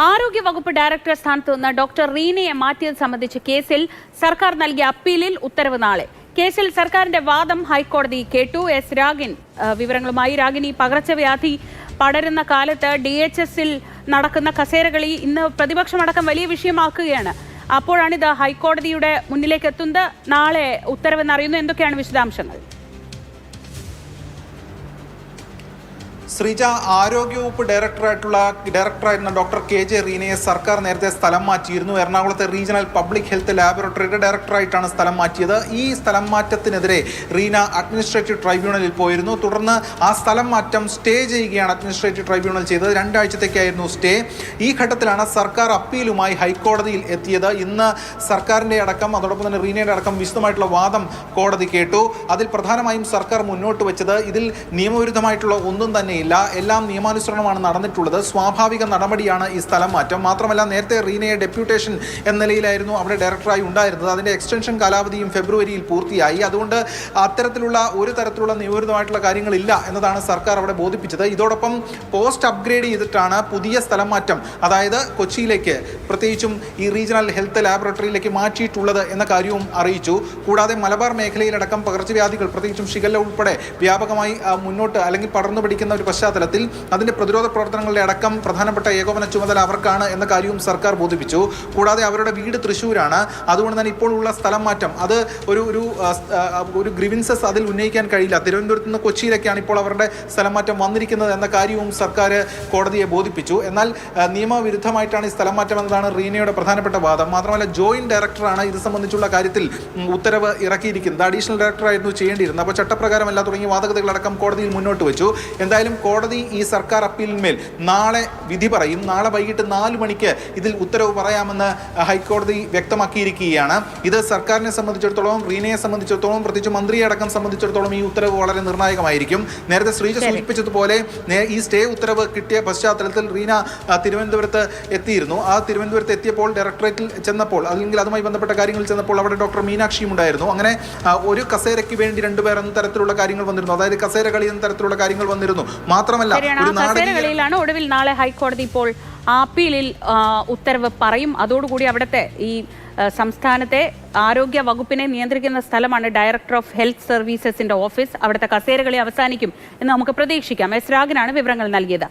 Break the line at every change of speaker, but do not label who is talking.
ആരോഗ്യ വകുപ്പ് ഡയറക്ടർ സ്ഥാനത്ത് നിന്ന് ഡോക്ടർ റീനയെ മാറ്റിയത് സംബന്ധിച്ച കേസിൽ സർക്കാർ നൽകിയ അപ്പീലിൽ ഉത്തരവ് നാളെ. കേസിൽ സർക്കാരിന്റെ വാദം ഹൈക്കോടതി കേട്ടു. എസ് രാഗിൻ വിവരങ്ങളുമായി. രാഗിനി, പകർച്ചവ്യാധി പടരുന്ന കാലത്ത് DHSൽ നടക്കുന്ന കസേരകളി ഇന്ന് പ്രതിപക്ഷമടക്കം വലിയ വിഷയമാക്കുകയാണ്. അപ്പോഴാണിത് ഹൈക്കോടതിയുടെ മുന്നിലേക്ക് എത്തുന്നത്. നാളെ ഉത്തരവെന്നറിയുന്നു. എന്തൊക്കെയാണ് വിശദാംശങ്ങൾ?
ശ്രീജ, ആരോഗ്യവകുപ്പ് ഡയറക്ടറായിരുന്ന ഡോക്ടർ KJ റീനയെ സർക്കാർ നേരത്തെ സ്ഥലം മാറ്റിയിരുന്നു. എറണാകുളത്തെ റീജിയണൽ പബ്ലിക് ഹെൽത്ത് ലാബറട്ടറിയുടെ ഡയറക്ടറായിട്ടാണ് സ്ഥലം മാറ്റിയത്. ഈ സ്ഥലം മാറ്റത്തിനെതിരെ റീന അഡ്മിനിസ്ട്രേറ്റീവ് ട്രൈബ്യൂണലിൽ പോയിരുന്നു. തുടർന്ന് ആ സ്ഥലം മാറ്റം സ്റ്റേ ചെയ്യുകയാണ് അഡ്മിനിസ്ട്രേറ്റീവ് ട്രൈബ്യൂണൽ ചെയ്തത്. 2 ആഴ്ചത്തേക്കായിരുന്നു സ്റ്റേ. ഈ ഘട്ടത്തിലാണ് സർക്കാർ അപ്പീലുമായി ഹൈക്കോടതിയിൽ എത്തിയത്. ഇന്ന് സർക്കാരിൻ്റെ അടക്കം അതോടൊപ്പം തന്നെ റീനയുടെ അടക്കം വിശദമായിട്ടുള്ള വാദം കോടതി കേട്ടു. അതിൽ പ്രധാനമായും സർക്കാർ മുന്നോട്ട് വെച്ചത് ഇതിൽ നിയമവിരുദ്ധമായിട്ടുള്ള ഒന്നും തന്നെ എല്ലാം നിയമാനുസരണമാണ് നടന്നിട്ടുള്ളത്. സ്വാഭാവിക നടപടിയാണ് ഈ സ്ഥലം മാറ്റം. മാത്രമല്ല, നേരത്തെ റീനയെ ഡെപ്യൂട്ടേഷൻ എന്ന നിലയിലായിരുന്നു അവിടെ ഡയറക്ടറായി ഉണ്ടായിരുന്നത്. അതിൻ്റെ എക്സ്റ്റൻഷൻ കാലാവധിയും ഫെബ്രുവരിയിൽ പൂർത്തിയായി. അതുകൊണ്ട് അത്തരത്തിലുള്ള ഒരു തരത്തിലുള്ള നിയമവിരുദ്ധമായിട്ടുള്ള കാര്യങ്ങളില്ല എന്നതാണ് സർക്കാർ അവിടെ ബോധിപ്പിച്ചത്. ഇതോടൊപ്പം പോസ്റ്റ് അപ്ഗ്രേഡ് ചെയ്തിട്ടാണ് പുതിയ സ്ഥലം മാറ്റം, അതായത് കൊച്ചിയിലേക്ക്, പ്രത്യേകിച്ചും ഈ റീജിയണൽ ഹെൽത്ത് ലാബറട്ടറിയിലേക്ക് മാറ്റിയിട്ടുള്ളത് എന്ന കാര്യവും അറിയിച്ചു. കൂടാതെ മലബാർ മേഖലയിലടക്കം പകർച്ചവ്യാധികൾ, പ്രത്യേകിച്ചും ഷിഗല്ല ഉൾപ്പെടെ വ്യാപകമായി മുന്നോട്ട് അല്ലെങ്കിൽ പടർന്നു പിടിക്കുന്ന ഒരു പശ്ചാത്തലത്തിൽ അതിന്റെ പ്രതിരോധ പ്രവർത്തനങ്ങളുടെ അടക്കം പ്രധാനപ്പെട്ട ഏകോപന ചുമതല അവർക്കാണ് എന്ന കാര്യവും സർക്കാർ ബോധിപ്പിച്ചു. കൂടാതെ അവരുടെ വീട് തൃശ്ശൂരാണ്. അതുകൊണ്ട് തന്നെ ഇപ്പോൾ ഉള്ള സ്ഥലം മാറ്റം അത് ഒരു ഗ്രിവിൻസസ് അതിൽ ഉന്നയിക്കാൻ കഴിയില്ല. തിരുവനന്തപുരത്ത് നിന്ന് കൊച്ചിയിലേക്കാണ് ഇപ്പോൾ അവരുടെ സ്ഥലം മാറ്റം വന്നിരിക്കുന്നത് എന്ന കാര്യവും സർക്കാർ കോടതിയെ ബോധിപ്പിച്ചു. എന്നാൽ നിയമവിരുദ്ധമായിട്ടാണ് ഈ സ്ഥലം മാറ്റം എന്നതാണ് റീനയുടെ പ്രധാനപ്പെട്ട വാദം. മാത്രമല്ല, ജോയിന്റ് ഡയറക്ടറാണ് ഇത് സംബന്ധിച്ചുള്ള കാര്യത്തിൽ ഉത്തരവ് ഇറക്കിയിരിക്കുന്നത്. അഡീഷണൽ ഡയറക്ടറായിരുന്നു ചെയ്യേണ്ടിയിരുന്നത്. അപ്പോൾ ചട്ടപ്രകാരമല്ല തുടങ്ങിയ വാദഗതികളടക്കം കോടതിയിൽ മുന്നോട്ട് വെച്ചു. എന്തായാലും കോടതി ഈ സർക്കാർ അപ്പീലിന്മേൽ നാളെ വിധി പറയും. നാളെ വൈകിട്ട് 4 മണിക്ക് ഇതിൽ ഉത്തരവ് പറയാമെന്ന് ഹൈക്കോടതി വ്യക്തമാക്കിയിരിക്കുകയാണ്. ഇത് സർക്കാരിനെ സംബന്ധിച്ചിടത്തോളം, റീനയെ സംബന്ധിച്ചിടത്തോളം, പ്രത്യേകിച്ച് മന്ത്രിയെ അടക്കം സംബന്ധിച്ചിടത്തോളം ഈ ഉത്തരവ് വളരെ നിർണായകമായിരിക്കും. നേരത്തെ ശ്രീജ സൂചിപ്പിച്ചതുപോലെ ഈ സ്റ്റേ ഉത്തരവ് കിട്ടിയ പശ്ചാത്തലത്തിൽ റീന തിരുവനന്തപുരത്ത് എത്തിയിരുന്നു. ആ തിരുവനന്തപുരത്ത് എത്തിയപ്പോൾ ഡയറക്ടറേറ്റിൽ ചെന്നപ്പോൾ, അല്ലെങ്കിൽ അതുമായി ബന്ധപ്പെട്ട കാര്യങ്ങളിൽ ചെന്നപ്പോൾ അവിടെ ഡോക്ടർ മീനാക്ഷിയും ഉണ്ടായിരുന്നു. അങ്ങനെ ഒരു കസേരയ്ക്ക് വേണ്ടി 2 പേർ എന്ന തരത്തിലുള്ള കാര്യങ്ങൾ വന്നിരുന്നു. അതായത് കസേര കളി എന്ന തരത്തിലുള്ള കാര്യങ്ങൾ വന്നിരുന്നു. മാത്രമല്ല,
കസേരകളിയിലാണ് ഒടുവിൽ നാളെ ഹൈക്കോടതി ഇപ്പോൾ അപ്പീലിൽ ഉത്തരവ് പറയും. അതോടുകൂടി അവിടുത്തെ ഈ സംസ്ഥാനത്തെ ആരോഗ്യ വകുപ്പിനെ നിയന്ത്രിക്കുന്ന സ്ഥലമാണ് ഡയറക്ടർ ഓഫ് ഹെൽത്ത് സർവീസസിന്റെ ഓഫീസ്. അവിടുത്തെ കസേരകളി അവസാനിക്കും എന്ന് നമുക്ക് പ്രതീക്ഷിക്കാം. എസ് രാഗിനാണ് വിവരങ്ങൾ നൽകിയത്.